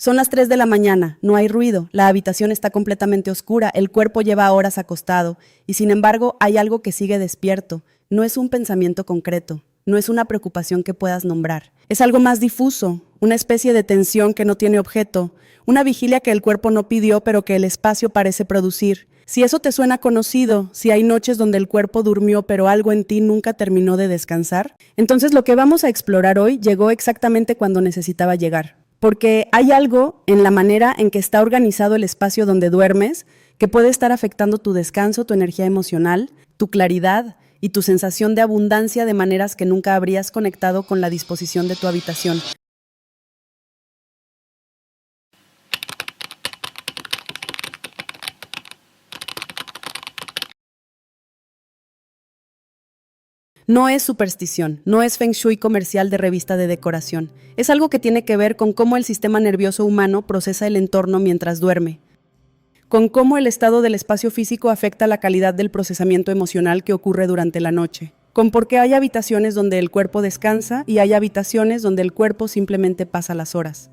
Son las 3 de la mañana, no hay ruido, la habitación está completamente oscura, el cuerpo lleva horas acostado, y sin embargo hay algo que sigue despierto. No es un pensamiento concreto, no es una preocupación que puedas nombrar. Es algo más difuso, una especie de tensión que no tiene objeto, una vigilia que el cuerpo no pidió pero que el espacio parece producir. Si eso te suena conocido, si hay noches donde el cuerpo durmió pero algo en ti nunca terminó de descansar, entonces lo que vamos a explorar hoy llegó exactamente cuando necesitaba llegar. Porque hay algo en la manera en que está organizado el espacio donde duermes que puede estar afectando tu descanso, tu energía emocional, tu claridad y tu sensación de abundancia de maneras que nunca habrías conectado con la disposición de tu habitación. No es superstición, no es feng shui comercial de revista de decoración. Es algo que tiene que ver con cómo el sistema nervioso humano procesa el entorno mientras duerme, con cómo el estado del espacio físico afecta la calidad del procesamiento emocional que ocurre durante la noche, con por qué hay habitaciones donde el cuerpo descansa y hay habitaciones donde el cuerpo simplemente pasa las horas.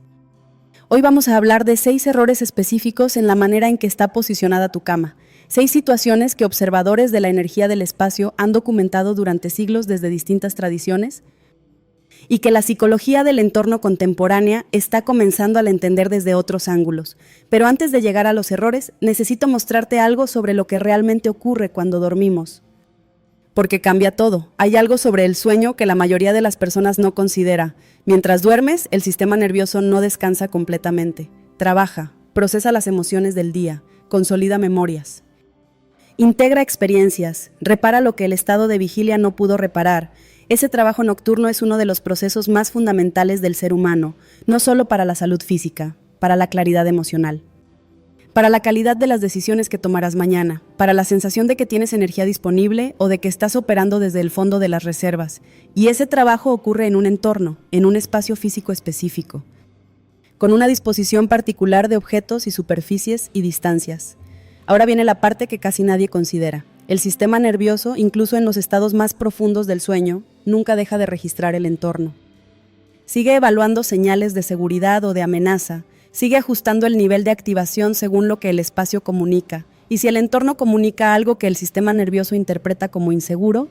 Hoy vamos a hablar de 6 errores específicos en la manera en que está posicionada tu cama. 6 situaciones que observadores de la energía del espacio han documentado durante siglos desde distintas tradiciones y que la psicología del entorno contemporánea está comenzando a entender desde otros ángulos. Pero antes de llegar a los errores, necesito mostrarte algo sobre lo que realmente ocurre cuando dormimos. Porque cambia todo. Hay algo sobre el sueño que la mayoría de las personas no considera. Mientras duermes, el sistema nervioso no descansa completamente. Trabaja, procesa las emociones del día, consolida memorias. Integra experiencias, repara lo que el estado de vigilia no pudo reparar. Ese trabajo nocturno es uno de los procesos más fundamentales del ser humano, no solo para la salud física, para la claridad emocional, para la calidad de las decisiones que tomarás mañana, para la sensación de que tienes energía disponible o de que estás operando desde el fondo de las reservas. Y ese trabajo ocurre en un entorno, en un espacio físico específico, con una disposición particular de objetos y superficies y distancias. Ahora viene la parte que casi nadie considera. El sistema nervioso, incluso en los estados más profundos del sueño, nunca deja de registrar el entorno. Sigue evaluando señales de seguridad o de amenaza, sigue ajustando el nivel de activación según lo que el espacio comunica, y si el entorno comunica algo que el sistema nervioso interpreta como inseguro,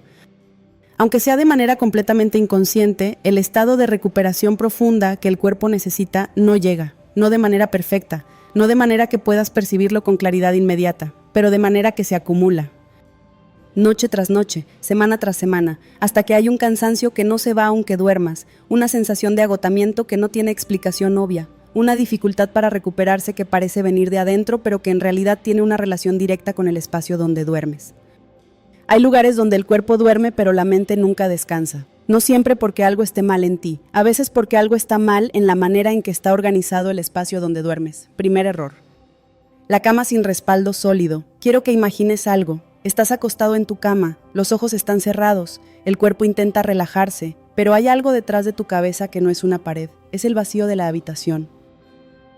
aunque sea de manera completamente inconsciente, el estado de recuperación profunda que el cuerpo necesita no llega, no de manera perfecta, no de manera que puedas percibirlo con claridad inmediata, pero de manera que se acumula. Noche tras noche, semana tras semana, hasta que hay un cansancio que no se va aunque duermas, una sensación de agotamiento que no tiene explicación obvia, una dificultad para recuperarse que parece venir de adentro, pero que en realidad tiene una relación directa con el espacio donde duermes. Hay lugares donde el cuerpo duerme, pero la mente nunca descansa. No siempre porque algo esté mal en ti, a veces porque algo está mal en la manera en que está organizado el espacio donde duermes. Primer error. La cama sin respaldo sólido. Quiero que imagines algo. Estás acostado en tu cama, los ojos están cerrados, el cuerpo intenta relajarse, pero hay algo detrás de tu cabeza que no es una pared, es el vacío de la habitación.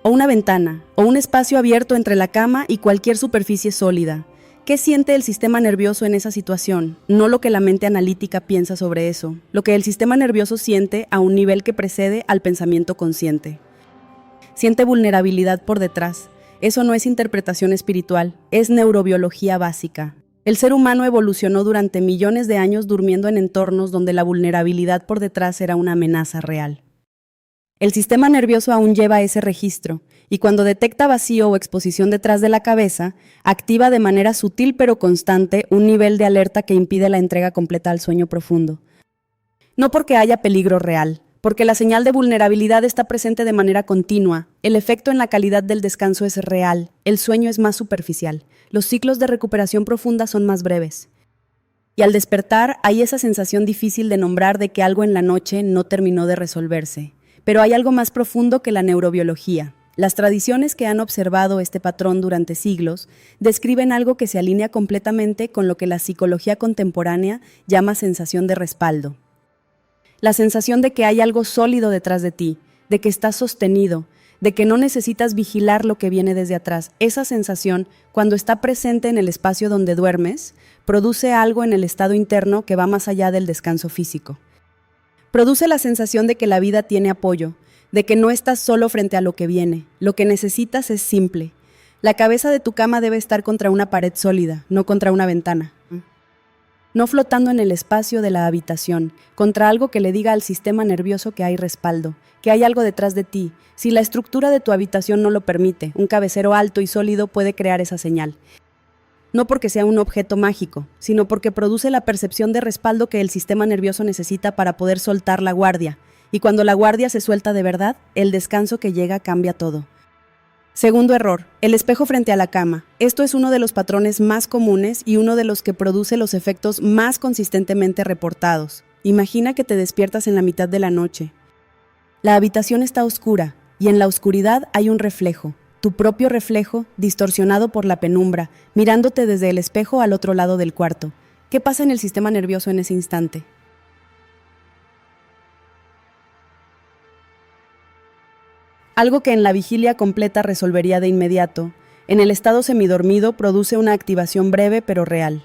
O una ventana, o un espacio abierto entre la cama y cualquier superficie sólida. ¿Qué siente el sistema nervioso en esa situación? No lo que la mente analítica piensa sobre eso, lo que el sistema nervioso siente a un nivel que precede al pensamiento consciente. Siente vulnerabilidad por detrás. Eso no es interpretación espiritual, es neurobiología básica. El ser humano evolucionó durante millones de años durmiendo en entornos donde la vulnerabilidad por detrás era una amenaza real. El sistema nervioso aún lleva ese registro, y cuando detecta vacío o exposición detrás de la cabeza, activa de manera sutil pero constante un nivel de alerta que impide la entrega completa al sueño profundo. No porque haya peligro real, porque la señal de vulnerabilidad está presente de manera continua, el efecto en la calidad del descanso es real, el sueño es más superficial, los ciclos de recuperación profunda son más breves. Y al despertar hay esa sensación difícil de nombrar de que algo en la noche no terminó de resolverse. Pero hay algo más profundo que la neurobiología. Las tradiciones que han observado este patrón durante siglos describen algo que se alinea completamente con lo que la psicología contemporánea llama sensación de respaldo. La sensación de que hay algo sólido detrás de ti, de que estás sostenido, de que no necesitas vigilar lo que viene desde atrás. Esa sensación, cuando está presente en el espacio donde duermes, produce algo en el estado interno que va más allá del descanso físico. Produce la sensación de que la vida tiene apoyo, de que no estás solo frente a lo que viene. Lo que necesitas es simple. La cabeza de tu cama debe estar contra una pared sólida, no contra una ventana. No flotando en el espacio de la habitación, contra algo que le diga al sistema nervioso que hay respaldo, que hay algo detrás de ti. Si la estructura de tu habitación no lo permite, un cabecero alto y sólido puede crear esa señal. No porque sea un objeto mágico, sino porque produce la percepción de respaldo que el sistema nervioso necesita para poder soltar la guardia. Y cuando la guardia se suelta de verdad, el descanso que llega cambia todo. Segundo error, el espejo frente a la cama. Esto es uno de los patrones más comunes y uno de los que produce los efectos más consistentemente reportados. Imagina que te despiertas en la mitad de la noche. La habitación está oscura y en la oscuridad hay un reflejo, tu propio reflejo distorsionado por la penumbra, mirándote desde el espejo al otro lado del cuarto. ¿Qué pasa en el sistema nervioso en ese instante? Algo que en la vigilia completa resolvería de inmediato, en el estado semidormido produce una activación breve pero real.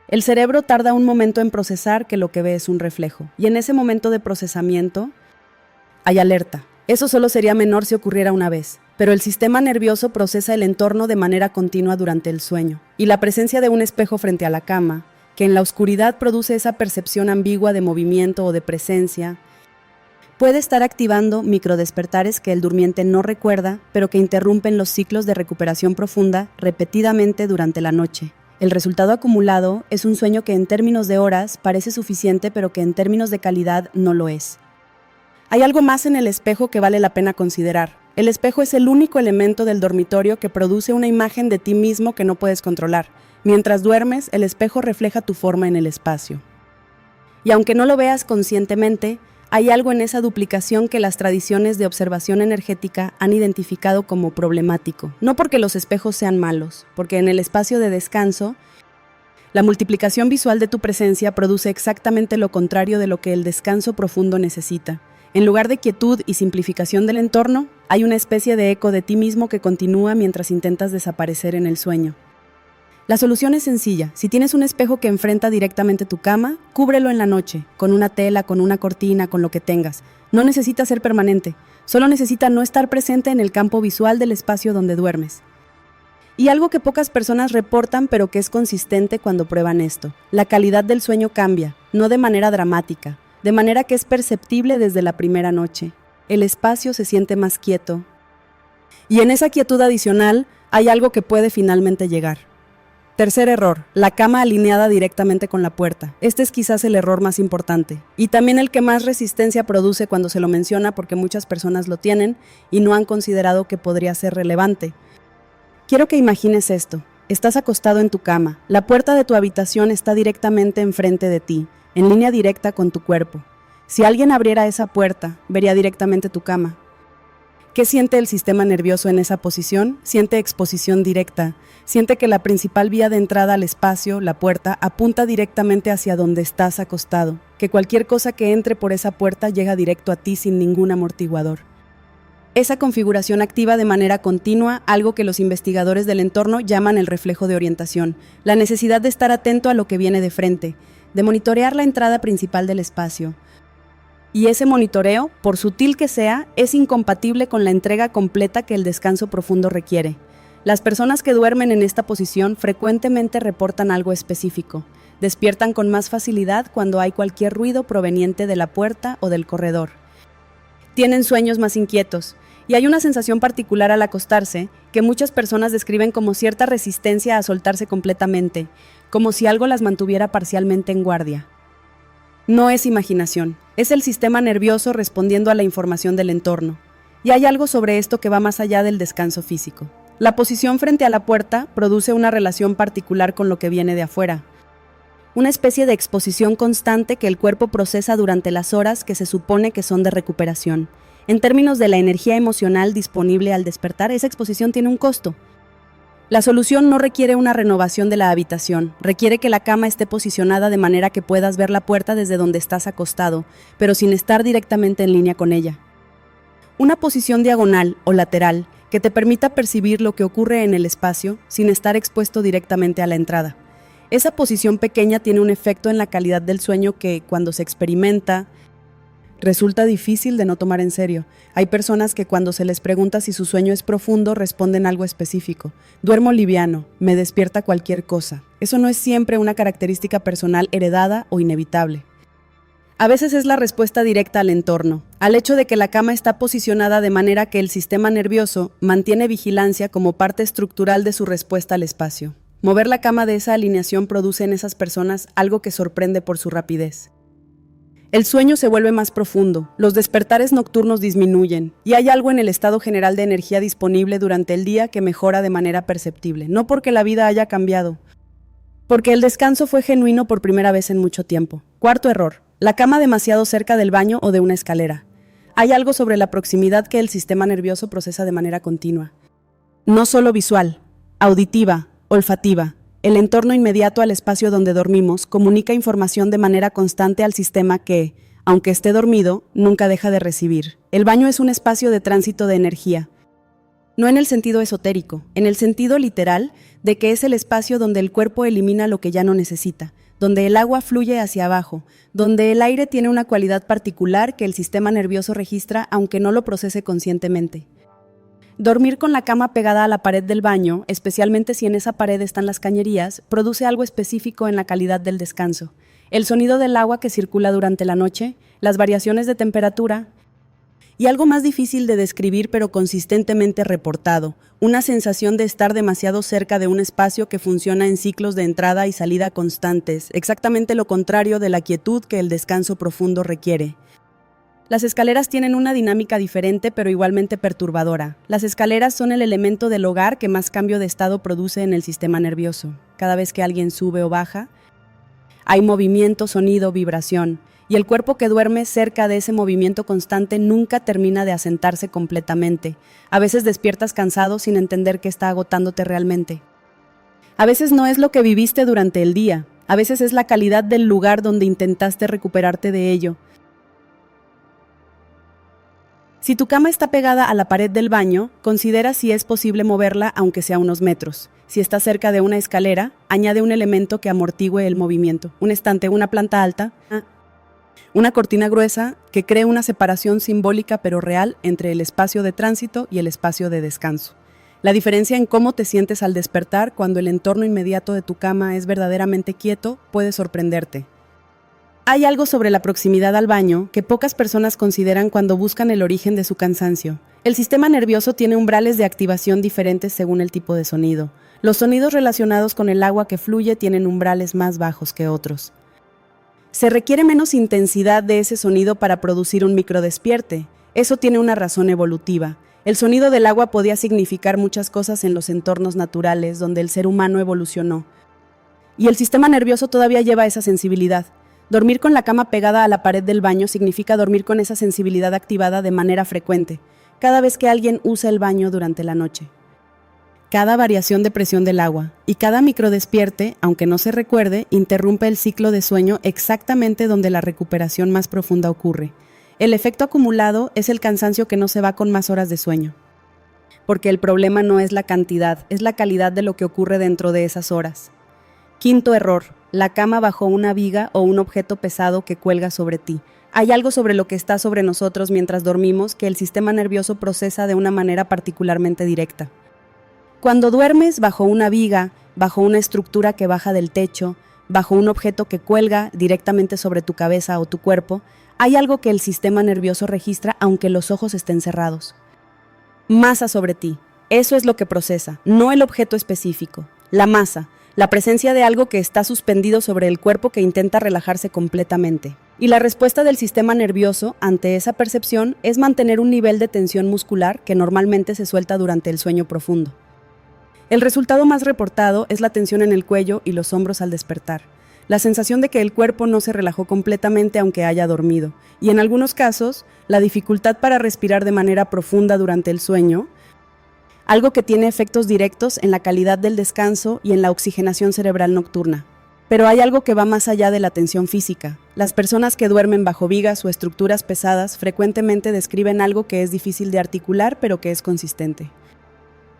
El cerebro tarda un momento en procesar que lo que ve es un reflejo, y en ese momento de procesamiento hay alerta. Eso solo sería menor si ocurriera una vez, pero el sistema nervioso procesa el entorno de manera continua durante el sueño, y la presencia de un espejo frente a la cama, que en la oscuridad produce esa percepción ambigua de movimiento o de presencia, puede estar activando microdespertares que el durmiente no recuerda, pero que interrumpen los ciclos de recuperación profunda repetidamente durante la noche. El resultado acumulado es un sueño que en términos de horas parece suficiente, pero que en términos de calidad no lo es. Hay algo más en el espejo que vale la pena considerar. El espejo es el único elemento del dormitorio que produce una imagen de ti mismo que no puedes controlar. Mientras duermes, el espejo refleja tu forma en el espacio. Y aunque no lo veas conscientemente, hay algo en esa duplicación que las tradiciones de observación energética han identificado como problemático. No porque los espejos sean malos, porque en el espacio de descanso, la multiplicación visual de tu presencia produce exactamente lo contrario de lo que el descanso profundo necesita. En lugar de quietud y simplificación del entorno, hay una especie de eco de ti mismo que continúa mientras intentas desaparecer en el sueño. La solución es sencilla. Si tienes un espejo que enfrenta directamente tu cama, cúbrelo en la noche, con una tela, con una cortina, con lo que tengas. No necesita ser permanente, solo necesita no estar presente en el campo visual del espacio donde duermes. Y algo que pocas personas reportan, pero que es consistente cuando prueban esto. La calidad del sueño cambia, no de manera dramática, de manera que es perceptible desde la primera noche. El espacio se siente más quieto. Y en esa quietud adicional hay algo que puede finalmente llegar. Tercer error, la cama alineada directamente con la puerta. Este es quizás el error más importante y también el que más resistencia produce cuando se lo menciona, porque muchas personas lo tienen y no han considerado que podría ser relevante. Quiero que imagines esto. Estás acostado en tu cama. La puerta de tu habitación está directamente enfrente de ti, en línea directa con tu cuerpo. Si alguien abriera esa puerta, vería directamente tu cama. ¿Qué siente el sistema nervioso en esa posición? Siente exposición directa. Siente que la principal vía de entrada al espacio, la puerta, apunta directamente hacia donde estás acostado. Que cualquier cosa que entre por esa puerta llega directo a ti sin ningún amortiguador. Esa configuración activa de manera continua algo que los investigadores del entorno llaman el reflejo de orientación. La necesidad de estar atento a lo que viene de frente, de monitorear la entrada principal del espacio. Y ese monitoreo, por sutil que sea, es incompatible con la entrega completa que el descanso profundo requiere. Las personas que duermen en esta posición frecuentemente reportan algo específico. Despiertan con más facilidad cuando hay cualquier ruido proveniente de la puerta o del corredor. Tienen sueños más inquietos, y hay una sensación particular al acostarse que muchas personas describen como cierta resistencia a soltarse completamente, como si algo las mantuviera parcialmente en guardia. No es imaginación, es el sistema nervioso respondiendo a la información del entorno. Y hay algo sobre esto que va más allá del descanso físico. La posición frente a la puerta produce una relación particular con lo que viene de afuera. Una especie de exposición constante que el cuerpo procesa durante las horas que se supone que son de recuperación. En términos de la energía emocional disponible al despertar, esa exposición tiene un costo. La solución no requiere una renovación de la habitación, requiere que la cama esté posicionada de manera que puedas ver la puerta desde donde estás acostado, pero sin estar directamente en línea con ella. Una posición diagonal o lateral que te permita percibir lo que ocurre en el espacio sin estar expuesto directamente a la entrada. Esa posición pequeña tiene un efecto en la calidad del sueño que, cuando se experimenta, Resulta difícil de no tomar en serio. Hay personas que cuando se les pregunta si su sueño es profundo, responden algo específico. Duermo liviano, me despierta cualquier cosa. Eso no es siempre una característica personal heredada o inevitable. A veces es la respuesta directa al entorno, al hecho de que la cama está posicionada de manera que el sistema nervioso mantiene vigilancia como parte estructural de su respuesta al espacio. Mover la cama de esa alineación produce en esas personas algo que sorprende por su rapidez. El sueño se vuelve más profundo, los despertares nocturnos disminuyen, y hay algo en el estado general de energía disponible durante el día que mejora de manera perceptible, no porque la vida haya cambiado, porque el descanso fue genuino por primera vez en mucho tiempo. Cuarto error: la cama demasiado cerca del baño o de una escalera. Hay algo sobre la proximidad que el sistema nervioso procesa de manera continua. No solo visual, auditiva, olfativa. El entorno inmediato al espacio donde dormimos comunica información de manera constante al sistema que, aunque esté dormido, nunca deja de recibir. El baño es un espacio de tránsito de energía. No en el sentido esotérico, en el sentido literal de que es el espacio donde el cuerpo elimina lo que ya no necesita, donde el agua fluye hacia abajo, donde el aire tiene una cualidad particular que el sistema nervioso registra aunque no lo procese conscientemente. Dormir con la cama pegada a la pared del baño, especialmente si en esa pared están las cañerías, produce algo específico en la calidad del descanso. El sonido del agua que circula durante la noche, las variaciones de temperatura y algo más difícil de describir pero consistentemente reportado, una sensación de estar demasiado cerca de un espacio que funciona en ciclos de entrada y salida constantes, exactamente lo contrario de la quietud que el descanso profundo requiere. Las escaleras tienen una dinámica diferente pero igualmente perturbadora. Las escaleras son el elemento del hogar que más cambio de estado produce en el sistema nervioso. Cada vez que alguien sube o baja, hay movimiento, sonido, vibración, y el cuerpo que duerme cerca de ese movimiento constante nunca termina de asentarse completamente. A veces despiertas cansado sin entender que está agotándote realmente. A veces no es lo que viviste durante el día, a veces es la calidad del lugar donde intentaste recuperarte de ello. Si tu cama está pegada a la pared del baño, considera si es posible moverla aunque sea unos metros. Si está cerca de una escalera, añade un elemento que amortigüe el movimiento. Un estante, una planta alta, una cortina gruesa que cree una separación simbólica pero real entre el espacio de tránsito y el espacio de descanso. La diferencia en cómo te sientes al despertar cuando el entorno inmediato de tu cama es verdaderamente quieto puede sorprenderte. Hay algo sobre la proximidad al baño que pocas personas consideran cuando buscan el origen de su cansancio. El sistema nervioso tiene umbrales de activación diferentes según el tipo de sonido. Los sonidos relacionados con el agua que fluye tienen umbrales más bajos que otros. Se requiere menos intensidad de ese sonido para producir un microdespierte. Eso tiene una razón evolutiva. El sonido del agua podía significar muchas cosas en los entornos naturales donde el ser humano evolucionó. Y el sistema nervioso todavía lleva esa sensibilidad. Dormir con la cama pegada a la pared del baño significa dormir con esa sensibilidad activada de manera frecuente, cada vez que alguien usa el baño durante la noche. Cada variación de presión del agua y cada microdespierte, aunque no se recuerde, interrumpe el ciclo de sueño exactamente donde la recuperación más profunda ocurre. El efecto acumulado es el cansancio que no se va con más horas de sueño. Porque el problema no es la cantidad, es la calidad de lo que ocurre dentro de esas horas. Quinto error: la cama bajo una viga o un objeto pesado que cuelga sobre ti. Hay algo sobre lo que está sobre nosotros mientras dormimos que el sistema nervioso procesa de una manera particularmente directa. Cuando duermes bajo una viga, bajo una estructura que baja del techo, bajo un objeto que cuelga directamente sobre tu cabeza o tu cuerpo, hay algo que el sistema nervioso registra aunque los ojos estén cerrados. Masa sobre ti. Eso es lo que procesa, no el objeto específico. La masa, la presencia de algo que está suspendido sobre el cuerpo que intenta relajarse completamente. Y la respuesta del sistema nervioso ante esa percepción es mantener un nivel de tensión muscular que normalmente se suelta durante el sueño profundo. El resultado más reportado es la tensión en el cuello y los hombros al despertar, la sensación de que el cuerpo no se relajó completamente aunque haya dormido, y en algunos casos, la dificultad para respirar de manera profunda durante el sueño, algo que tiene efectos directos en la calidad del descanso y en la oxigenación cerebral nocturna. Pero hay algo que va más allá de la tensión física. Las personas que duermen bajo vigas o estructuras pesadas frecuentemente describen algo que es difícil de articular pero que es consistente.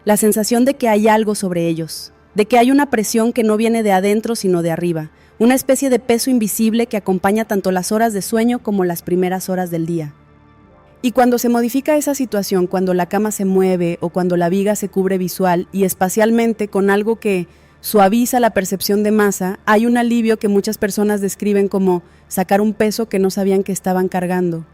La sensación de que hay algo sobre ellos. de que hay una presión que no viene de adentro sino de arriba, una especie de peso invisible que acompaña tanto las horas de sueño como las primeras horas del día. Y cuando se modifica esa situación, cuando la cama se mueve o cuando la viga se cubre visual y espacialmente con algo que suaviza la percepción de masa, hay un alivio que muchas personas describen como sacar un peso que no sabían que estaban cargando.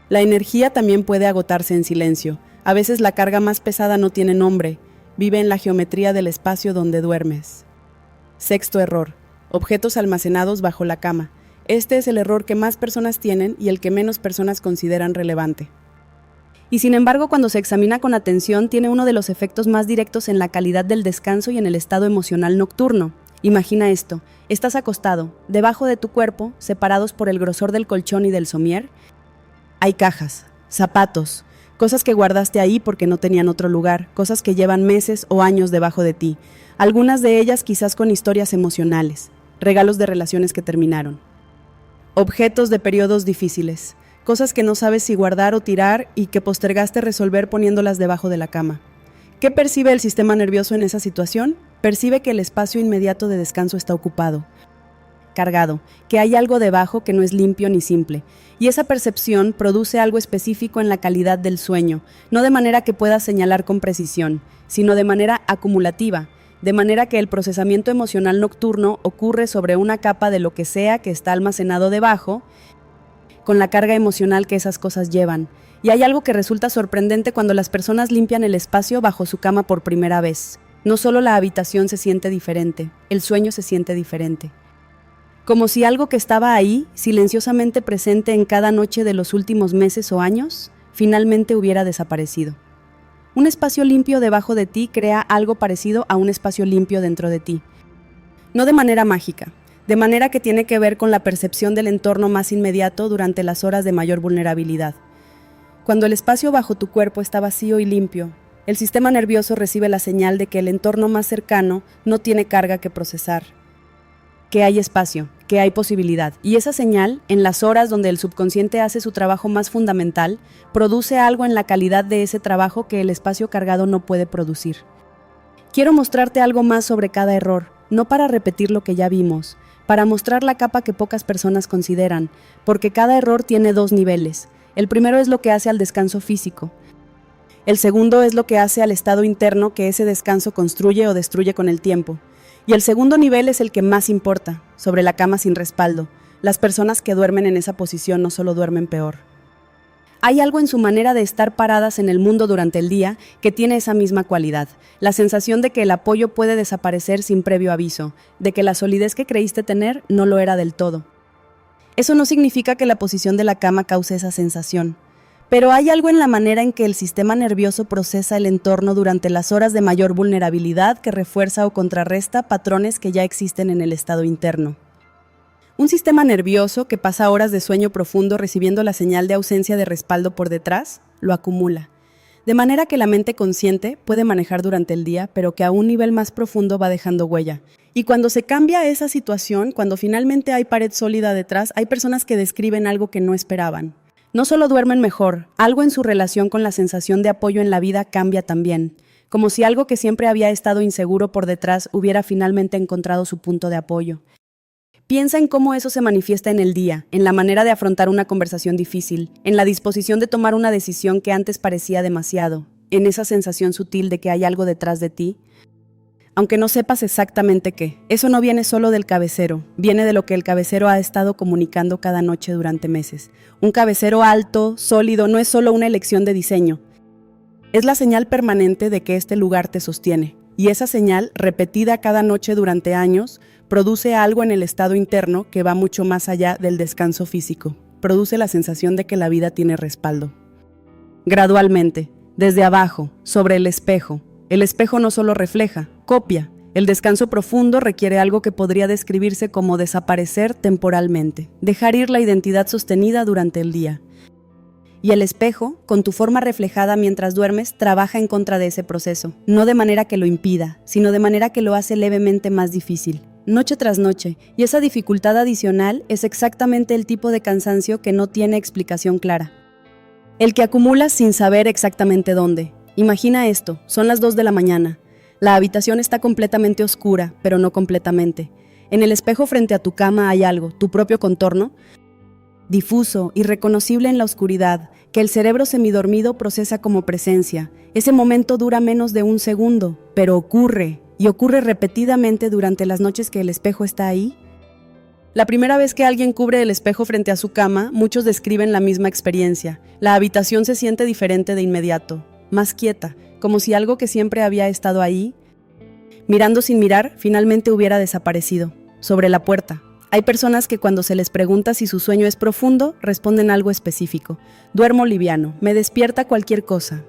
La energía también puede agotarse en silencio. A veces la carga más pesada no tiene nombre, vive en la geometría del espacio donde duermes. Sexto error: objetos almacenados bajo la cama. Este es el error que más personas tienen y el que menos personas consideran relevante. Y sin embargo, cuando se examina con atención, tiene uno de los efectos más directos en la calidad del descanso y en el estado emocional nocturno. Imagina esto: estás acostado, debajo de tu cuerpo, separados por el grosor del colchón y del somier, hay cajas, zapatos, cosas que guardaste ahí porque no tenían otro lugar, cosas que llevan meses o años debajo de ti, algunas de ellas quizás con historias emocionales, regalos de relaciones que terminaron. Objetos de periodos difíciles, cosas que no sabes si guardar o tirar y que postergaste resolver poniéndolas debajo de la cama. ¿Qué percibe el sistema nervioso en esa situación? Percibe que el espacio inmediato de descanso está ocupado, cargado, que hay algo debajo que no es limpio ni simple, y esa percepción produce algo específico en la calidad del sueño, no de manera que puedas señalar con precisión, sino de manera acumulativa, de manera que el procesamiento emocional nocturno ocurre sobre una capa de lo que sea que está almacenado debajo, con la carga emocional que esas cosas llevan. Y hay algo que resulta sorprendente cuando las personas limpian el espacio bajo su cama por primera vez. No solo la habitación se siente diferente, el sueño se siente diferente. Como si algo que estaba ahí, silenciosamente presente en cada noche de los últimos meses o años, finalmente hubiera desaparecido. Un espacio limpio debajo de ti crea algo parecido a un espacio limpio dentro de ti. No de manera mágica, de manera que tiene que ver con la percepción del entorno más inmediato durante las horas de mayor vulnerabilidad. Cuando el espacio bajo tu cuerpo está vacío y limpio, el sistema nervioso recibe la señal de que el entorno más cercano no tiene carga que procesar, que hay espacio, que hay posibilidad. Y esa señal, en las horas donde el subconsciente hace su trabajo más fundamental, produce algo en la calidad de ese trabajo que el espacio cargado no puede producir. Quiero mostrarte algo más sobre cada error, no para repetir lo que ya vimos, para mostrar la capa que pocas personas consideran, porque cada error tiene dos niveles. El primero es lo que hace al descanso físico. El segundo es lo que hace al estado interno que ese descanso construye o destruye con el tiempo. Y el segundo nivel es el que más importa, sobre la cama sin respaldo. Las personas que duermen en esa posición no solo duermen peor. Hay algo en su manera de estar paradas en el mundo durante el día que tiene esa misma cualidad, la sensación de que el apoyo puede desaparecer sin previo aviso, de que la solidez que creíste tener no lo era del todo. Eso no significa que la posición de la cama cause esa sensación, pero hay algo en la manera en que el sistema nervioso procesa el entorno durante las horas de mayor vulnerabilidad que refuerza o contrarresta patrones que ya existen en el estado interno. Un sistema nervioso que pasa horas de sueño profundo recibiendo la señal de ausencia de respaldo por detrás, lo acumula. De manera que la mente consciente puede manejar durante el día, pero que a un nivel más profundo va dejando huella. Y cuando se cambia esa situación, cuando finalmente hay pared sólida detrás, hay personas que describen algo que no esperaban. No solo duermen mejor, algo en su relación con la sensación de apoyo en la vida cambia también. Como si algo que siempre había estado inseguro por detrás hubiera finalmente encontrado su punto de apoyo. Piensa en cómo eso se manifiesta en el día, en la manera de afrontar una conversación difícil, en la disposición de tomar una decisión que antes parecía demasiado, en esa sensación sutil de que hay algo detrás de ti. Aunque no sepas exactamente qué, eso no viene solo del cabecero, viene de lo que el cabecero ha estado comunicando cada noche durante meses. Un cabecero alto, sólido, no es solo una elección de diseño. Es la señal permanente de que este lugar te sostiene. Y esa señal, repetida cada noche durante años, produce algo en el estado interno que va mucho más allá del descanso físico. Produce la sensación de que la vida tiene respaldo. Gradualmente, desde abajo, sobre el espejo no solo refleja, copia. El descanso profundo requiere algo que podría describirse como desaparecer temporalmente, dejar ir la identidad sostenida durante el día. Y el espejo, con tu forma reflejada mientras duermes, trabaja en contra de ese proceso, no de manera que lo impida, sino de manera que lo hace levemente más difícil, noche tras noche, y esa dificultad adicional es exactamente el tipo de cansancio que no tiene explicación clara. El que acumulas sin saber exactamente dónde. Imagina esto, son las 2 de la mañana. La habitación está completamente oscura, pero no completamente. En el espejo frente a tu cama hay algo, tu propio contorno, difuso, irreconocible en la oscuridad, que el cerebro semidormido procesa como presencia. Ese momento dura menos de un segundo, pero ocurre, y ocurre repetidamente durante las noches que el espejo está ahí. La primera vez que alguien cubre el espejo frente a su cama, muchos describen la misma experiencia. La habitación se siente diferente de inmediato, más quieta, como si algo que siempre había estado ahí, mirando sin mirar, finalmente hubiera desaparecido. Sobre la puerta. Hay personas que cuando se les pregunta si su sueño es profundo, responden algo específico. Duermo liviano, me despierta cualquier cosa.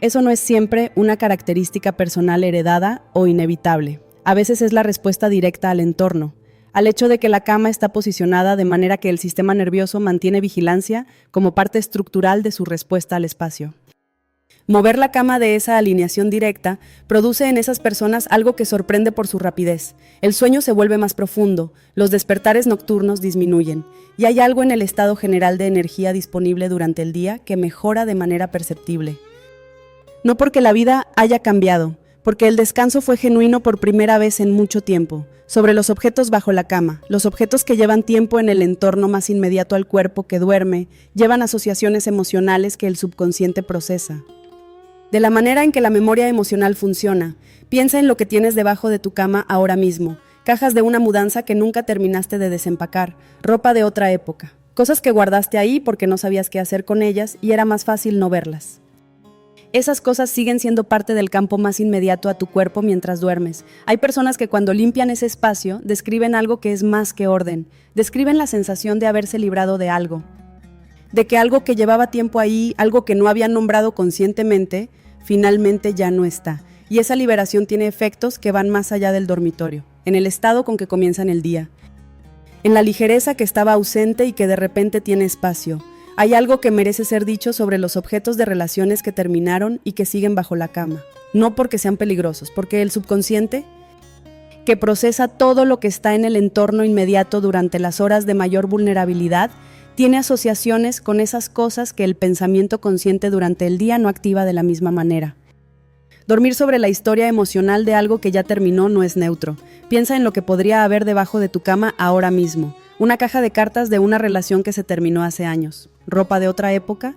Eso no es siempre una característica personal heredada o inevitable. A veces es la respuesta directa al entorno, al hecho de que la cama está posicionada de manera que el sistema nervioso mantiene vigilancia como parte estructural de su respuesta al espacio. Mover la cama de esa alineación directa produce en esas personas algo que sorprende por su rapidez. El sueño se vuelve más profundo, los despertares nocturnos disminuyen, y hay algo en el estado general de energía disponible durante el día que mejora de manera perceptible. No porque la vida haya cambiado, porque el descanso fue genuino por primera vez en mucho tiempo. Sobre los objetos bajo la cama, los objetos que llevan tiempo en el entorno más inmediato al cuerpo que duerme, llevan asociaciones emocionales que el subconsciente procesa. De la manera en que la memoria emocional funciona, piensa en lo que tienes debajo de tu cama ahora mismo, cajas de una mudanza que nunca terminaste de desempacar, ropa de otra época, cosas que guardaste ahí porque no sabías qué hacer con ellas y era más fácil no verlas. Esas cosas siguen siendo parte del campo más inmediato a tu cuerpo mientras duermes. Hay personas que cuando limpian ese espacio describen algo que es más que orden, describen la sensación de haberse librado de algo, de que algo que llevaba tiempo ahí, algo que no habían nombrado conscientemente, finalmente ya no está. Y esa liberación tiene efectos que van más allá del dormitorio, en el estado con que comienzan el día, en la ligereza que estaba ausente y que de repente tiene espacio. Hay algo que merece ser dicho sobre los objetos de relaciones que terminaron y que siguen bajo la cama. No porque sean peligrosos, porque el subconsciente, que procesa todo lo que está en el entorno inmediato durante las horas de mayor vulnerabilidad, tiene asociaciones con esas cosas que el pensamiento consciente durante el día no activa de la misma manera. Dormir sobre la historia emocional de algo que ya terminó no es neutro. Piensa en lo que podría haber debajo de tu cama ahora mismo. Una caja de cartas de una relación que se terminó hace años. Ropa de otra época.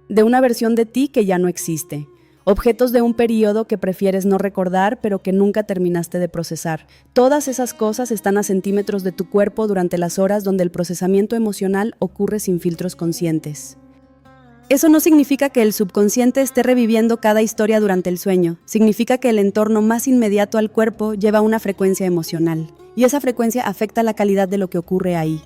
De una versión de ti que ya no existe. Objetos de un periodo que prefieres no recordar, pero que nunca terminaste de procesar. Todas esas cosas están a centímetros de tu cuerpo durante las horas donde el procesamiento emocional ocurre sin filtros conscientes. Eso no significa que el subconsciente esté reviviendo cada historia durante el sueño. Significa que el entorno más inmediato al cuerpo lleva una frecuencia emocional. Y esa frecuencia afecta la calidad de lo que ocurre ahí.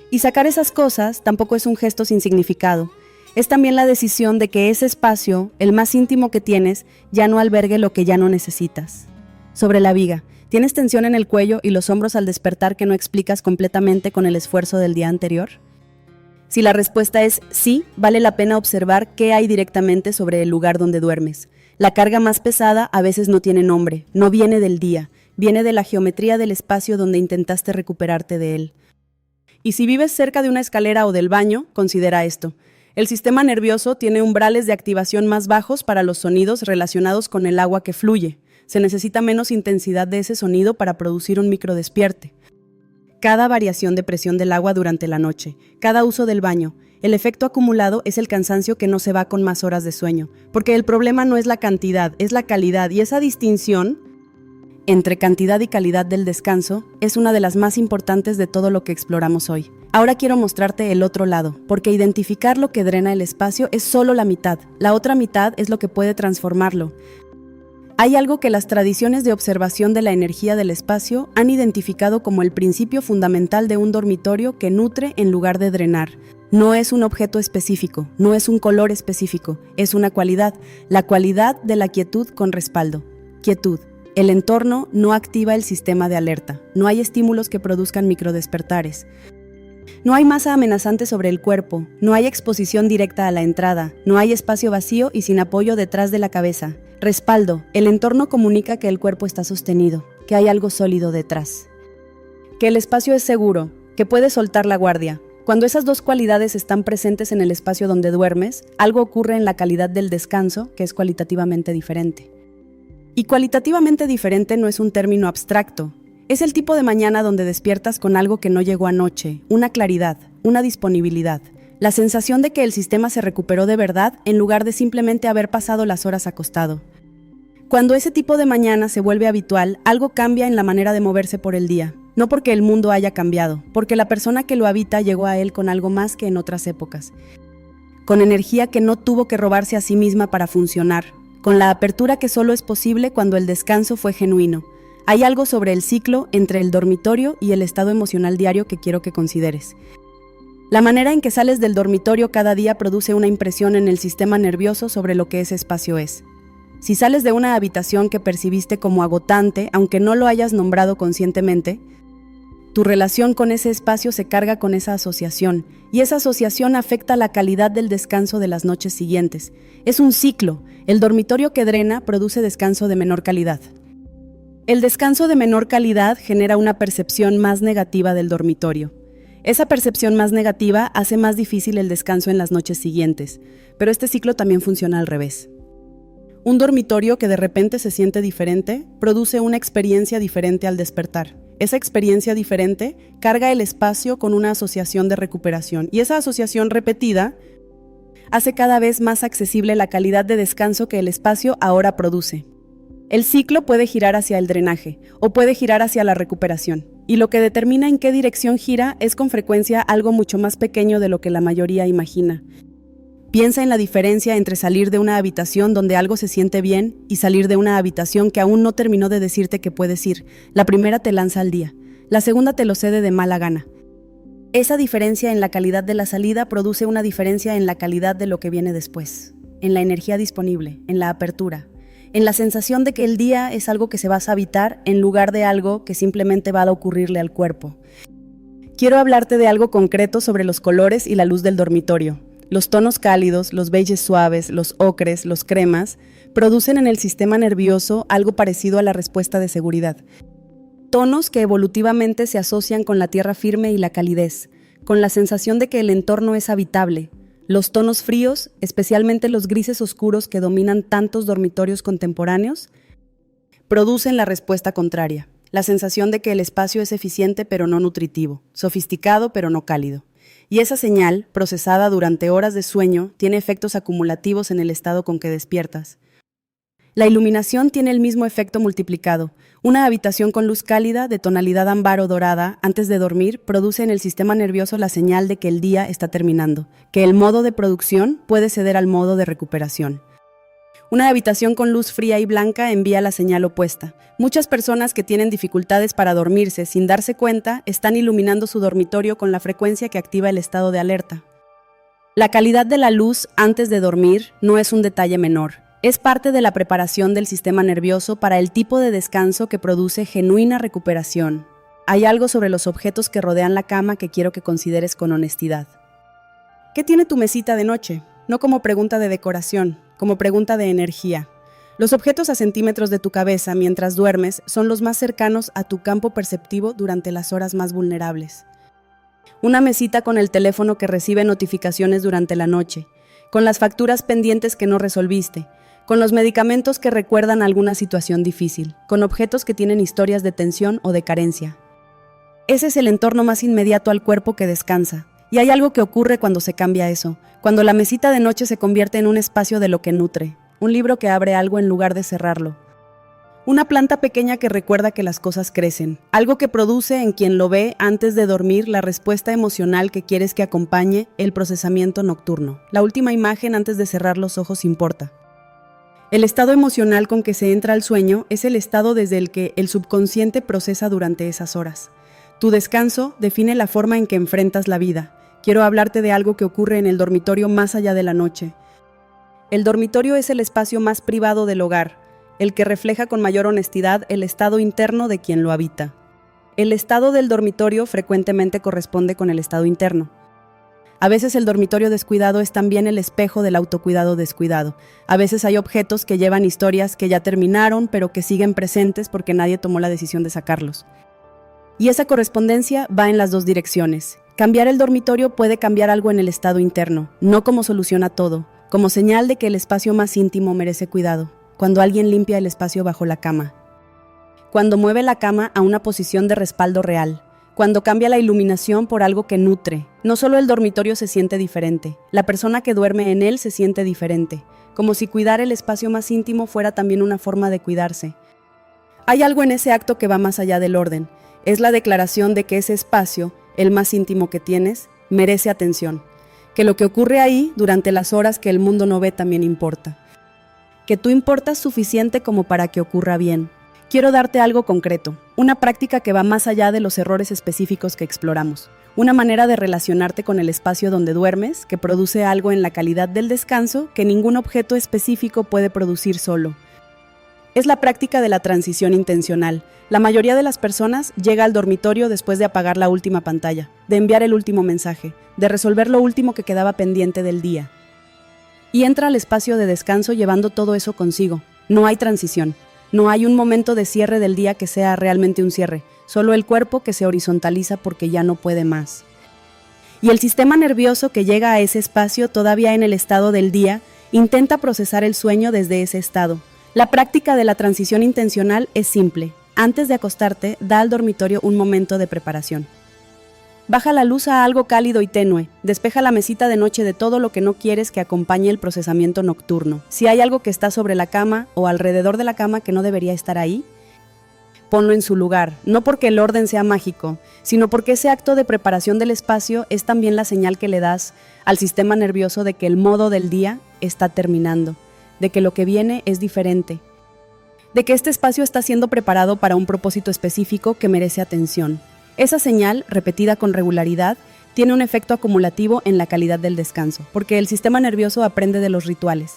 Y sacar esas cosas tampoco es un gesto sin significado. Es también la decisión de que ese espacio, el más íntimo que tienes, ya no albergue lo que ya no necesitas. Sobre la viga, ¿tienes tensión en el cuello y los hombros al despertar que no explicas completamente con el esfuerzo del día anterior? Si la respuesta es sí, vale la pena observar qué hay directamente sobre el lugar donde duermes. La carga más pesada a veces no tiene nombre, no viene del día, viene de la geometría del espacio donde intentaste recuperarte de él. Y si vives cerca de una escalera o del baño, considera esto. El sistema nervioso tiene umbrales de activación más bajos para los sonidos relacionados con el agua que fluye. Se necesita menos intensidad de ese sonido para producir un microdespierte. Cada variación de presión del agua durante la noche, cada uso del baño, el efecto acumulado es el cansancio que no se va con más horas de sueño, porque el problema no es la cantidad, es la calidad, y esa distinción entre cantidad y calidad del descanso es una de las más importantes de todo lo que exploramos hoy. Ahora quiero mostrarte el otro lado, porque identificar lo que drena el espacio es solo la mitad. La otra mitad es lo que puede transformarlo. Hay algo que las tradiciones de observación de la energía del espacio han identificado como el principio fundamental de un dormitorio que nutre en lugar de drenar. No es un objeto específico, no es un color específico, es una cualidad, la cualidad de la quietud con respaldo. Quietud. El entorno no activa el sistema de alerta, no hay estímulos que produzcan microdespertares. No hay masa amenazante sobre el cuerpo, no hay exposición directa a la entrada, no hay espacio vacío y sin apoyo detrás de la cabeza. Respaldo, el entorno comunica que el cuerpo está sostenido, que hay algo sólido detrás. Que el espacio es seguro, que puedes soltar la guardia, Cuando esas dos cualidades están presentes en el espacio donde duermes, algo ocurre en la calidad del descanso que es cualitativamente diferente. Y cualitativamente diferente no es un término abstracto. Es el tipo de mañana donde despiertas con algo que no llegó anoche, una claridad, una disponibilidad, la sensación de que el sistema se recuperó de verdad en lugar de simplemente haber pasado las horas acostado. Cuando ese tipo de mañana se vuelve habitual, algo cambia en la manera de moverse por el día. No porque el mundo haya cambiado, porque la persona que lo habita llegó a él con algo más que en otras épocas. Con energía que no tuvo que robarse a sí misma para funcionar, con la apertura que solo es posible cuando el descanso fue genuino. Hay algo sobre el ciclo entre el dormitorio y el estado emocional diario que quiero que consideres. La manera en que sales del dormitorio cada día produce una impresión en el sistema nervioso sobre lo que ese espacio es. Si sales de una habitación que percibiste como agotante, aunque no lo hayas nombrado conscientemente, tu relación con ese espacio se carga con esa asociación, y esa asociación afecta la calidad del descanso de las noches siguientes. Es un ciclo. El dormitorio que drena produce descanso de menor calidad. El descanso de menor calidad genera una percepción más negativa del dormitorio. Esa percepción más negativa hace más difícil el descanso en las noches siguientes, pero este ciclo también funciona al revés. Un dormitorio que de repente se siente diferente produce una experiencia diferente al despertar. Esa experiencia diferente carga el espacio con una asociación de recuperación, y esa asociación repetida hace cada vez más accesible la calidad de descanso que el espacio ahora produce. El ciclo puede girar hacia el drenaje o puede girar hacia la recuperación, y lo que determina en qué dirección gira es con frecuencia algo mucho más pequeño de lo que la mayoría imagina. Piensa en la diferencia entre salir de una habitación donde algo se siente bien y salir de una habitación que aún no terminó de decirte que puedes ir. La primera te lanza al día, la segunda te lo cede de mala gana. Esa diferencia en la calidad de la salida produce una diferencia en la calidad de lo que viene después, en la energía disponible, en la apertura, en la sensación de que el día es algo que se vas a habitar en lugar de algo que simplemente va a ocurrirle al cuerpo. Quiero hablarte de algo concreto sobre los colores y la luz del dormitorio. Los tonos cálidos, los beiges suaves, los ocres, los cremas, producen en el sistema nervioso algo parecido a la respuesta de seguridad. Tonos que evolutivamente se asocian con la tierra firme y la calidez, con la sensación de que el entorno es habitable. Los tonos fríos, especialmente los grises oscuros que dominan tantos dormitorios contemporáneos, producen la respuesta contraria, la sensación de que el espacio es eficiente pero no nutritivo, sofisticado pero no cálido. Y esa señal, procesada durante horas de sueño, tiene efectos acumulativos en el estado con que despiertas. La iluminación tiene el mismo efecto multiplicado. Una habitación con luz cálida, de tonalidad ámbar o dorada, antes de dormir, produce en el sistema nervioso la señal de que el día está terminando, que el modo de producción puede ceder al modo de recuperación. Una habitación con luz fría y blanca envía la señal opuesta. Muchas personas que tienen dificultades para dormirse sin darse cuenta están iluminando su dormitorio con la frecuencia que activa el estado de alerta. La calidad de la luz antes de dormir no es un detalle menor. Es parte de la preparación del sistema nervioso para el tipo de descanso que produce genuina recuperación. Hay algo sobre los objetos que rodean la cama que quiero que consideres con honestidad. ¿Qué tiene tu mesita de noche? No como pregunta de decoración, como pregunta de energía. Los objetos a centímetros de tu cabeza mientras duermes son los más cercanos a tu campo perceptivo durante las horas más vulnerables. Una mesita con el teléfono que recibe notificaciones durante la noche, con las facturas pendientes que no resolviste, con los medicamentos que recuerdan alguna situación difícil, con objetos que tienen historias de tensión o de carencia. Ese es el entorno más inmediato al cuerpo que descansa. Y hay algo que ocurre cuando se cambia eso, cuando la mesita de noche se convierte en un espacio de lo que nutre, un libro que abre algo en lugar de cerrarlo. Una planta pequeña que recuerda que las cosas crecen, algo que produce en quien lo ve antes de dormir la respuesta emocional que quieres que acompañe el procesamiento nocturno. La última imagen antes de cerrar los ojos importa. El estado emocional con que se entra al sueño es el estado desde el que el subconsciente procesa durante esas horas. Tu descanso define la forma en que enfrentas la vida. Quiero hablarte de algo que ocurre en el dormitorio más allá de la noche. El dormitorio es el espacio más privado del hogar, el que refleja con mayor honestidad el estado interno de quien lo habita. El estado del dormitorio frecuentemente corresponde con el estado interno. A veces el dormitorio descuidado es también el espejo del autocuidado descuidado. A veces hay objetos que llevan historias que ya terminaron, pero que siguen presentes porque nadie tomó la decisión de sacarlos. Y esa correspondencia va en las dos direcciones. Cambiar el dormitorio puede cambiar algo en el estado interno, no como solución a todo, como señal de que el espacio más íntimo merece cuidado, cuando alguien limpia el espacio bajo la cama, cuando mueve la cama a una posición de respaldo real, cuando cambia la iluminación por algo que nutre. No solo el dormitorio se siente diferente, la persona que duerme en él se siente diferente, como si cuidar el espacio más íntimo fuera también una forma de cuidarse. Hay algo en ese acto que va más allá del orden, es la declaración de que ese espacio, el más íntimo que tienes, merece atención, que lo que ocurre ahí durante las horas que el mundo no ve también importa, que tú importas suficiente como para que ocurra bien. Quiero darte algo concreto, una práctica que va más allá de los errores específicos que exploramos, una manera de relacionarte con el espacio donde duermes que produce algo en la calidad del descanso que ningún objeto específico puede producir solo. Es la práctica de la transición intencional. La mayoría de las personas llega al dormitorio después de apagar la última pantalla, de enviar el último mensaje, de resolver lo último que quedaba pendiente del día. Y entra al espacio de descanso llevando todo eso consigo. No hay transición. No hay un momento de cierre del día que sea realmente un cierre, solo el cuerpo que se horizontaliza porque ya no puede más. Y el sistema nervioso que llega a ese espacio todavía en el estado del día, intenta procesar el sueño desde ese estado. La práctica de la transición intencional es simple. Antes de acostarte, da al dormitorio un momento de preparación. Baja la luz a algo cálido y tenue, despeja la mesita de noche de todo lo que no quieres que acompañe el procesamiento nocturno. Si hay algo que está sobre la cama o alrededor de la cama que no debería estar ahí, ponlo en su lugar, no porque el orden sea mágico, sino porque ese acto de preparación del espacio es también la señal que le das al sistema nervioso de que el modo del día está terminando, de que lo que viene es diferente, de que este espacio está siendo preparado para un propósito específico que merece atención. Esa señal, repetida con regularidad, tiene un efecto acumulativo en la calidad del descanso, porque el sistema nervioso aprende de los rituales.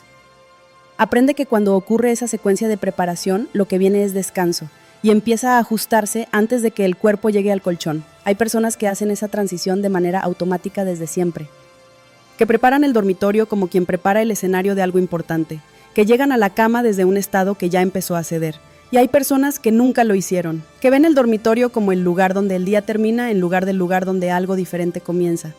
Aprende que cuando ocurre esa secuencia de preparación, lo que viene es descanso, y empieza a ajustarse antes de que el cuerpo llegue al colchón. Hay personas que hacen esa transición de manera automática desde siempre, que preparan el dormitorio como quien prepara el escenario de algo importante, que llegan a la cama desde un estado que ya empezó a ceder. Y hay personas que nunca lo hicieron, que ven el dormitorio como el lugar donde el día termina en lugar del lugar donde algo diferente comienza.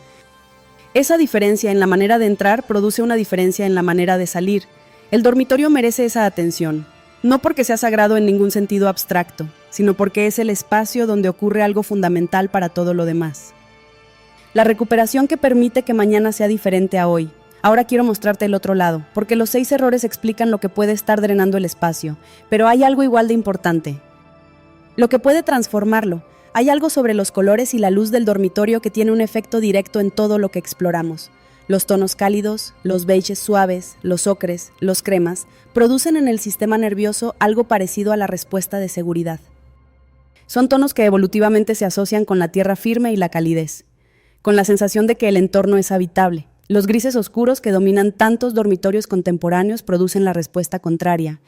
Esa diferencia en la manera de entrar produce una diferencia en la manera de salir. El dormitorio merece esa atención, no porque sea sagrado en ningún sentido abstracto, sino porque es el espacio donde ocurre algo fundamental para todo lo demás. La recuperación que permite que mañana sea diferente a hoy. Ahora quiero mostrarte el otro lado, porque los 6 errores explican lo que puede estar drenando el espacio, pero hay algo igual de importante. Lo que puede transformarlo. Hay algo sobre los colores y la luz del dormitorio que tiene un efecto directo en todo lo que exploramos. Los tonos cálidos, los beiges suaves, los ocres, los cremas, producen en el sistema nervioso algo parecido a la respuesta de seguridad. Son tonos que evolutivamente se asocian con la tierra firme y la calidez, con la sensación de que el entorno es habitable. Los grises oscuros que dominan tantos dormitorios contemporáneos producen la respuesta contraria.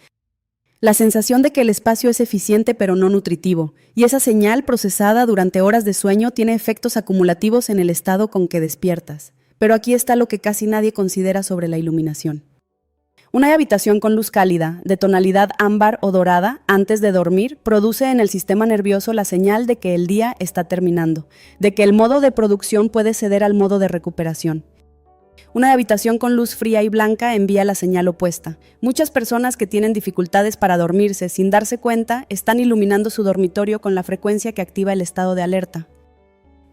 La sensación de que el espacio es eficiente pero no nutritivo, y esa señal procesada durante horas de sueño tiene efectos acumulativos en el estado con que despiertas. Pero aquí está lo que casi nadie considera sobre la iluminación. Una habitación con luz cálida, de tonalidad ámbar o dorada, antes de dormir, produce en el sistema nervioso la señal de que el día está terminando, de que el modo de producción puede ceder al modo de recuperación. Una habitación con luz fría y blanca envía la señal opuesta. Muchas personas que tienen dificultades para dormirse sin darse cuenta están iluminando su dormitorio con la frecuencia que activa el estado de alerta.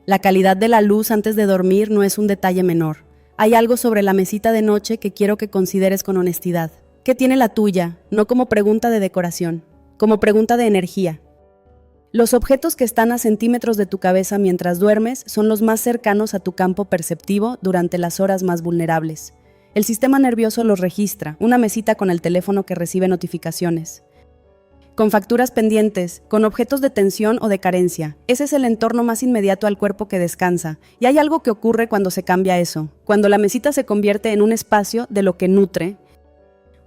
La calidad de la luz antes de dormir no es un detalle menor. Hay algo sobre la mesita de noche que quiero que consideres con honestidad. ¿Qué tiene la tuya? No como pregunta de decoración, como pregunta de energía. Los objetos que están a centímetros de tu cabeza mientras duermes son los más cercanos a tu campo perceptivo durante las horas más vulnerables. El sistema nervioso los registra, una mesita con el teléfono que recibe notificaciones, con facturas pendientes, con objetos de tensión o de carencia. Ese es el entorno más inmediato al cuerpo que descansa. Y hay algo que ocurre cuando se cambia eso, cuando la mesita se convierte en un espacio de lo que nutre,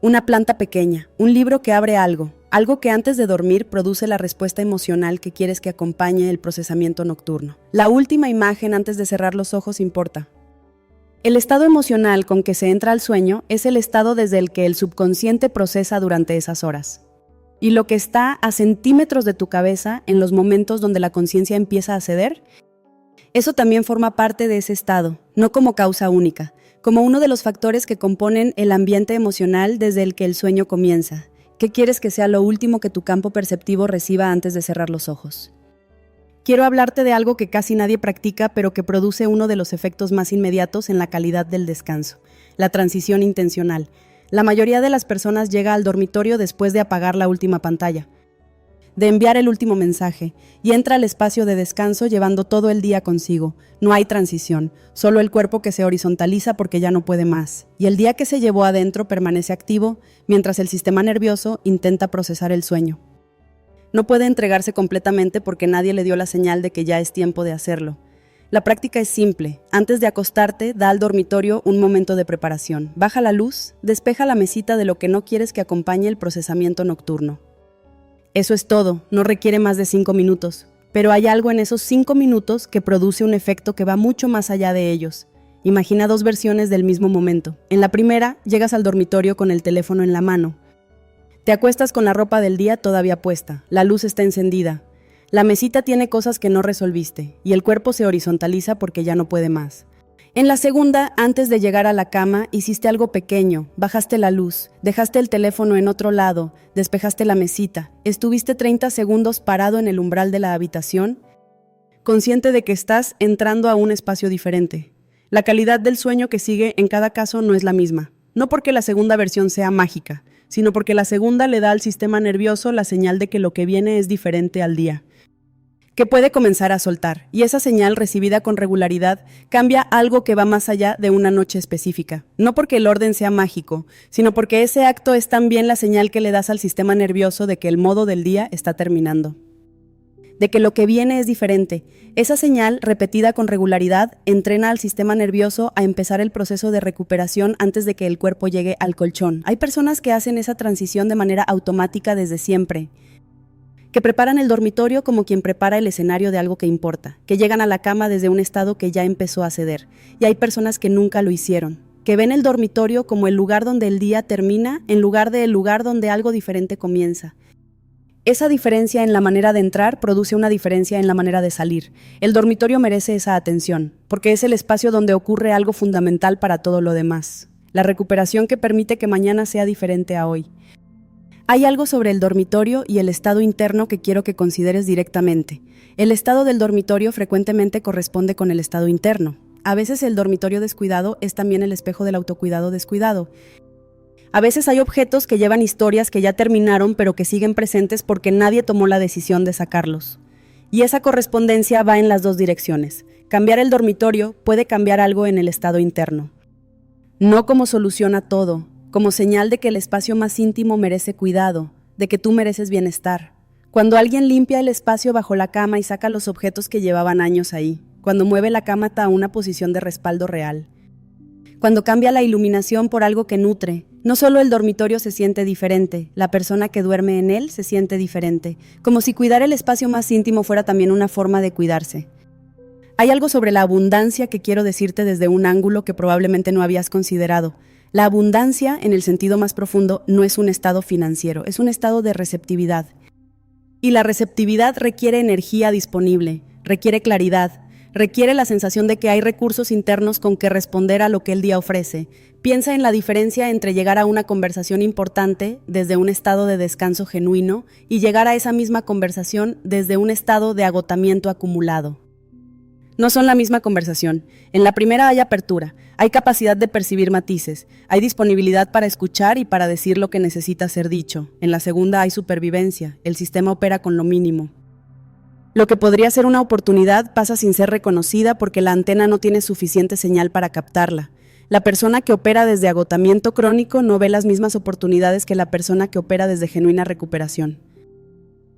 una planta pequeña, un libro que abre algo que antes de dormir produce la respuesta emocional que quieres que acompañe el procesamiento nocturno. La última imagen antes de cerrar los ojos importa. El estado emocional con que se entra al sueño es el estado desde el que el subconsciente procesa durante esas horas. Y lo que está a centímetros de tu cabeza en los momentos donde la conciencia empieza a ceder Eso también forma parte de ese estado, no como causa única, como uno de los factores que componen el ambiente emocional desde el que el sueño comienza. ¿Qué quieres que sea lo último que tu campo perceptivo reciba antes de cerrar los ojos? Quiero hablarte de algo que casi nadie practica, pero que produce uno de los efectos más inmediatos en la calidad del descanso: la transición intencional. La mayoría de las personas llega al dormitorio después de apagar la última pantalla, de enviar el último mensaje, y entra al espacio de descanso llevando todo el día consigo. No hay transición, solo el cuerpo que se horizontaliza porque ya no puede más. Y el día que se llevó adentro permanece activo, mientras el sistema nervioso intenta procesar el sueño. No puede entregarse completamente porque nadie le dio la señal de que ya es tiempo de hacerlo. La práctica es simple. Antes de acostarte, da al dormitorio un momento de preparación. Baja la luz, despeja la mesita de lo que no quieres que acompañe el procesamiento nocturno. Eso es todo, no requiere más de 5 minutos, pero hay algo en esos 5 minutos que produce un efecto que va mucho más allá de ellos. Imagina 2 versiones del mismo momento. En la primera, llegas al dormitorio con el teléfono en la mano. Te acuestas con la ropa del día todavía puesta, la luz está encendida. La mesita tiene cosas que no resolviste, y el cuerpo se horizontaliza porque ya no puede más. En la segunda, antes de llegar a la cama, hiciste algo pequeño, bajaste la luz, dejaste el teléfono en otro lado, despejaste la mesita, estuviste 30 segundos parado en el umbral de la habitación, consciente de que estás entrando a un espacio diferente. La calidad del sueño que sigue en cada caso no es la misma, no porque la segunda versión sea mágica, sino porque la segunda le da al sistema nervioso la señal de que lo que viene es diferente al día, que puede comenzar a soltar, y esa señal recibida con regularidad cambia algo que va más allá de una noche específica. No porque el orden sea mágico, sino porque ese acto es también la señal que le das al sistema nervioso de que el modo del día está terminando, de que lo que viene es diferente. Esa señal, repetida con regularidad, entrena al sistema nervioso a empezar el proceso de recuperación antes de que el cuerpo llegue al colchón. Hay personas que hacen esa transición de manera automática desde siempre, que preparan el dormitorio como quien prepara el escenario de algo que importa, que llegan a la cama desde un estado que ya empezó a ceder. Y hay personas que nunca lo hicieron, que ven el dormitorio como el lugar donde el día termina en lugar de el lugar donde algo diferente comienza. Esa diferencia en la manera de entrar produce una diferencia en la manera de salir. El dormitorio merece esa atención, porque es el espacio donde ocurre algo fundamental para todo lo demás. La recuperación que permite que mañana sea diferente a hoy. Hay algo sobre el dormitorio y el estado interno que quiero que consideres directamente. El estado del dormitorio frecuentemente corresponde con el estado interno. A veces el dormitorio descuidado es también el espejo del autocuidado descuidado. A veces hay objetos que llevan historias que ya terminaron pero que siguen presentes porque nadie tomó la decisión de sacarlos. Y esa correspondencia va en las dos direcciones. Cambiar el dormitorio puede cambiar algo en el estado interno. No como solución a todo, como señal de que el espacio más íntimo merece cuidado, de que tú mereces bienestar. Cuando alguien limpia el espacio bajo la cama y saca los objetos que llevaban años ahí, cuando mueve la cama a una posición de respaldo real, cuando cambia la iluminación por algo que nutre, no solo el dormitorio se siente diferente, la persona que duerme en él se siente diferente, como si cuidar el espacio más íntimo fuera también una forma de cuidarse. Hay algo sobre la abundancia que quiero decirte desde un ángulo que probablemente no habías considerado. La abundancia, en el sentido más profundo, no es un estado financiero, es un estado de receptividad. Y la receptividad requiere energía disponible, requiere claridad, requiere la sensación de que hay recursos internos con que responder a lo que el día ofrece. Piensa en la diferencia entre llegar a una conversación importante desde un estado de descanso genuino y llegar a esa misma conversación desde un estado de agotamiento acumulado. No son la misma conversación. En la primera hay apertura, hay capacidad de percibir matices, hay disponibilidad para escuchar y para decir lo que necesita ser dicho. En la segunda hay supervivencia, el sistema opera con lo mínimo. Lo que podría ser una oportunidad pasa sin ser reconocida porque la antena no tiene suficiente señal para captarla. La persona que opera desde agotamiento crónico no ve las mismas oportunidades que la persona que opera desde genuina recuperación.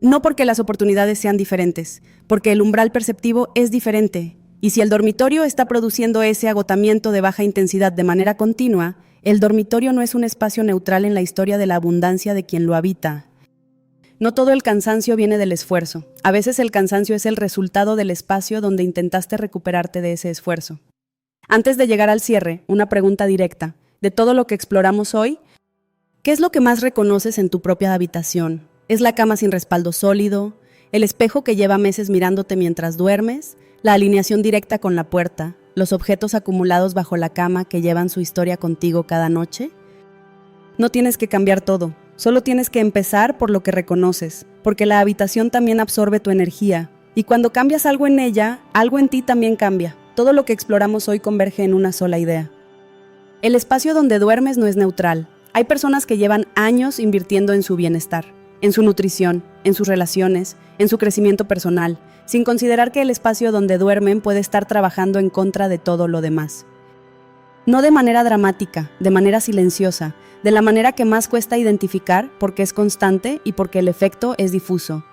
No porque las oportunidades sean diferentes, porque el umbral perceptivo es diferente. Y si el dormitorio está produciendo ese agotamiento de baja intensidad de manera continua, el dormitorio no es un espacio neutral en la historia de la abundancia de quien lo habita. No todo el cansancio viene del esfuerzo. A veces el cansancio es el resultado del espacio donde intentaste recuperarte de ese esfuerzo. Antes de llegar al cierre, una pregunta directa. De todo lo que exploramos hoy, ¿qué es lo que más reconoces en tu propia habitación? ¿Es la cama sin respaldo sólido? ¿El espejo que lleva meses mirándote mientras duermes? la alineación directa con la puerta, los objetos acumulados bajo la cama que llevan su historia contigo cada noche. No tienes que cambiar todo, solo tienes que empezar por lo que reconoces, porque la habitación también absorbe tu energía, y cuando cambias algo en ella, algo en ti también cambia. Todo lo que exploramos hoy converge en una sola idea. El espacio donde duermes no es neutral. Hay personas que llevan años invirtiendo en su bienestar, en su nutrición, en sus relaciones, en su crecimiento personal, sin considerar que el espacio donde duermen puede estar trabajando en contra de todo lo demás. No de manera dramática, de manera silenciosa, de la manera que más cuesta identificar porque es constante y porque el efecto es difuso.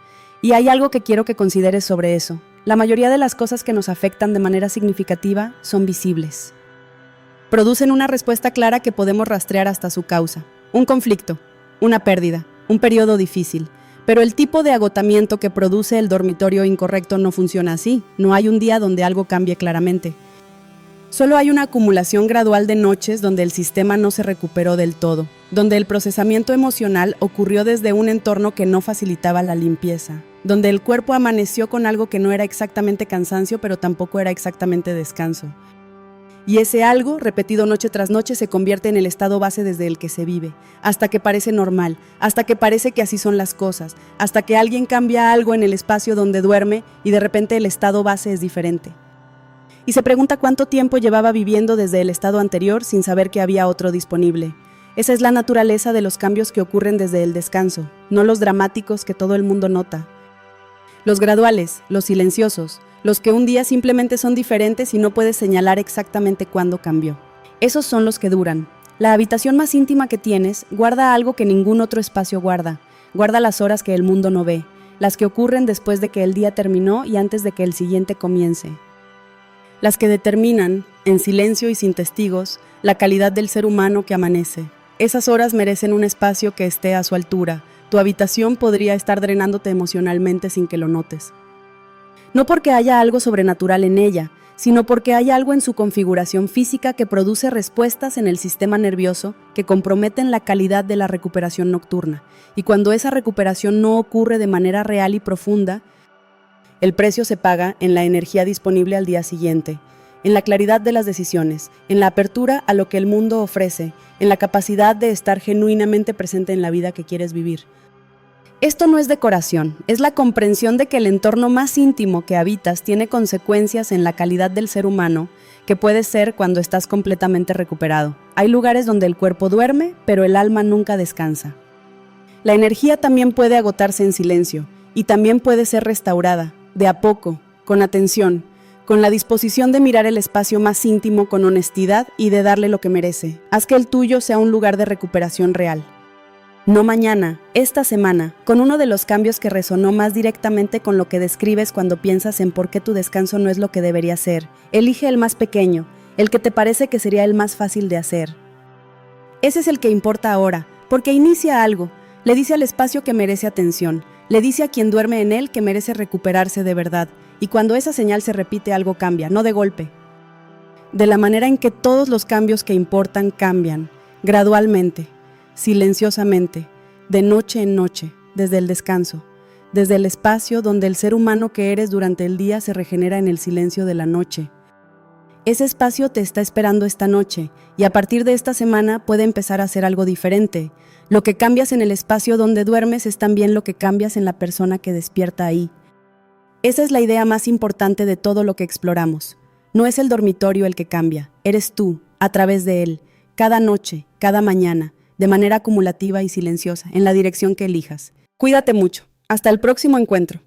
Y hay algo que quiero que consideres sobre eso. La mayoría de las cosas que nos afectan de manera significativa son visibles. Producen una respuesta clara que podemos rastrear hasta su causa. Un conflicto, una pérdida, un periodo difícil. Pero el tipo de agotamiento que produce el dormitorio incorrecto no funciona así. No hay un día donde algo cambie claramente. Solo hay una acumulación gradual de noches donde el sistema no se recuperó del todo, donde el procesamiento emocional ocurrió desde un entorno que no facilitaba la limpieza, donde el cuerpo amaneció con algo que no era exactamente cansancio, pero tampoco era exactamente descanso. Y ese algo, repetido noche tras noche, se convierte en el estado base desde el que se vive, hasta que parece normal, hasta que parece que así son las cosas, hasta que alguien cambia algo en el espacio donde duerme y de repente el estado base es diferente. Y se pregunta cuánto tiempo llevaba viviendo desde el estado anterior sin saber que había otro disponible. Esa es la naturaleza de los cambios que ocurren desde el descanso, no los dramáticos que todo el mundo nota. Los graduales, los silenciosos, los que un día simplemente son diferentes y no puedes señalar exactamente cuándo cambió. Esos son los que duran. La habitación más íntima que tienes guarda algo que ningún otro espacio guarda. Guarda las horas que el mundo no ve, las que ocurren después de que el día terminó y antes de que el siguiente comience. Las que determinan, en silencio y sin testigos, la calidad del ser humano que amanece. Esas horas merecen un espacio que esté a su altura. Tu habitación podría estar drenándote emocionalmente sin que lo notes. No porque haya algo sobrenatural en ella, sino porque hay algo en su configuración física que produce respuestas en el sistema nervioso que comprometen la calidad de la recuperación nocturna. Y cuando esa recuperación no ocurre de manera real y profunda, el precio se paga en la energía disponible al día siguiente, en la claridad de las decisiones, en la apertura a lo que el mundo ofrece, en la capacidad de estar genuinamente presente en la vida que quieres vivir. Esto no es decoración, es la comprensión de que el entorno más íntimo que habitas tiene consecuencias en la calidad del ser humano que puede ser cuando estás completamente recuperado. Hay lugares donde el cuerpo duerme, pero el alma nunca descansa. La energía también puede agotarse en silencio y también puede ser restaurada, de a poco, con atención, con la disposición de mirar el espacio más íntimo con honestidad y de darle lo que merece. Haz que el tuyo sea un lugar de recuperación real. No mañana, esta semana, con uno de los cambios que resonó más directamente con lo que describes cuando piensas en por qué tu descanso no es lo que debería ser. Elige el más pequeño, el que te parece que sería el más fácil de hacer. Ese es el que importa ahora, porque inicia algo, le dice al espacio que merece atención, le dice a quien duerme en él que merece recuperarse de verdad, y cuando esa señal se repite algo cambia, no de golpe. De la manera en que todos los cambios que importan cambian, gradualmente, silenciosamente, de noche en noche, desde el descanso, desde el espacio donde el ser humano que eres durante el día se regenera en el silencio de la noche. Ese espacio te está esperando esta noche, y a partir de esta semana puede empezar a hacer algo diferente. Lo que cambias en el espacio donde duermes es también lo que cambias en la persona que despierta ahí. Esa es la idea más importante de todo lo que exploramos. No es el dormitorio el que cambia, eres tú, a través de él, cada noche, cada mañana, de manera acumulativa y silenciosa, en la dirección que elijas. Cuídate mucho. Hasta el próximo encuentro.